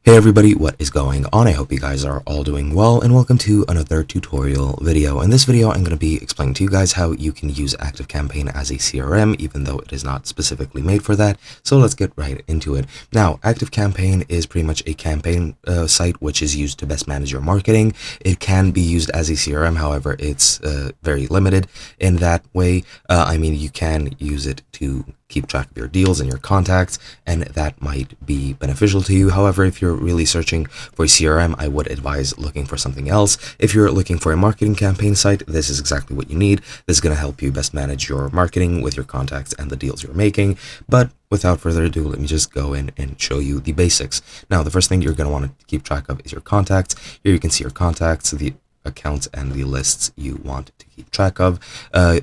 Hey everybody, what is going on? I hope you guys are all doing well, and welcome to another tutorial video. In this video, I'm going to be explaining to you guys how you can use ActiveCampaign as a CRM, even though it is not specifically made for that. So let's get right into it. Now, ActiveCampaign is pretty much a campaign site which is used to best manage your marketing. It can be used as a CRM, however, it's very limited in that way. You can use it to keep track of your deals and your contacts, and that might be beneficial to you. However, if you're really searching for a CRM, I would advise looking for something else. If you're looking for a marketing campaign site, this is exactly what you need. This is going to help you best manage your marketing with your contacts and the deals you're making. But without further ado, let me just go in and show you the basics. Now, the first thing you're going to want to keep track of is your contacts. Here you can see your contacts, the accounts, and the lists you want to keep track of.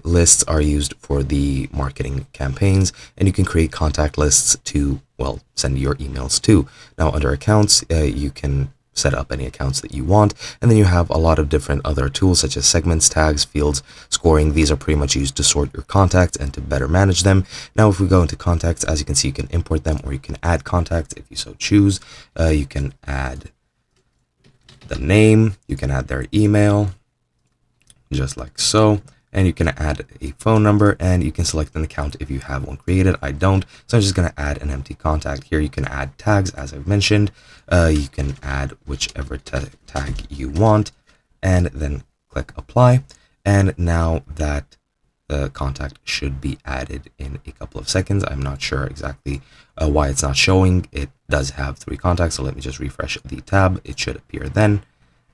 Lists are used for the marketing campaigns, and you can create contact lists to, well, send your emails to. Now, under accounts, you can set up any accounts that you want, and then you have a lot of different other tools such as segments, tags, fields, scoring. These are pretty much used to sort your contacts and to better manage them. Now, if we go into contacts, as you can see, you can import them, or you can add contacts if you so choose. You can add the name, you can add their email, just like so, and you can add a phone number, and you can select an account if you have one created. I don't, so I'm just going to add an empty contact. Here you can add tags, as I've mentioned. You can add whichever tag you want, and then click apply. And now that the contact should be added in a couple of seconds. I'm not sure exactly why it's not showing. It does have 3 contacts, so let me just refresh the tab. It should appear then,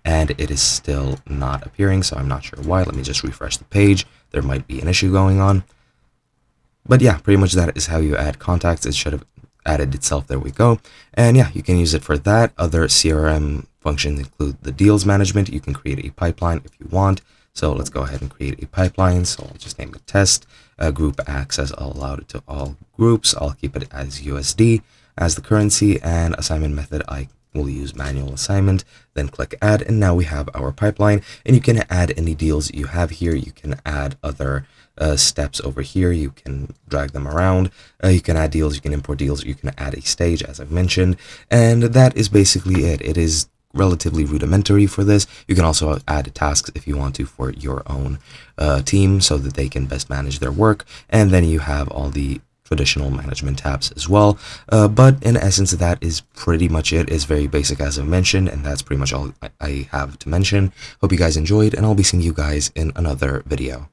and it is still not appearing, so I'm not sure why. Let me just refresh the page. There might be an issue going on. But yeah, pretty much that is how you add contacts. It should have added itself. There we go. And yeah, you can use it for that. Other CRM functions include the deals management. You can create a pipeline if you want. So let's go ahead and create a pipeline. So I'll just name it test. Group access, I'll allow it to all groups. I'll keep it as USD as the currency, and assignment method, I will use manual assignment. Then click add, and now we have our pipeline, and you can add any deals you have here. You can add other steps over here. You can drag them around. You can add deals, you can import deals, you can add a stage, as I've mentioned, and that is basically it. It is relatively rudimentary for this. You can also add tasks if you want to for your own team, so that they can best manage their work, and then you have all the traditional management tabs as well. But in essence, that is pretty much it. It's very basic, as I've mentioned, and that's pretty much all I have to mention. Hope you guys enjoyed, and I'll be seeing you guys in another video.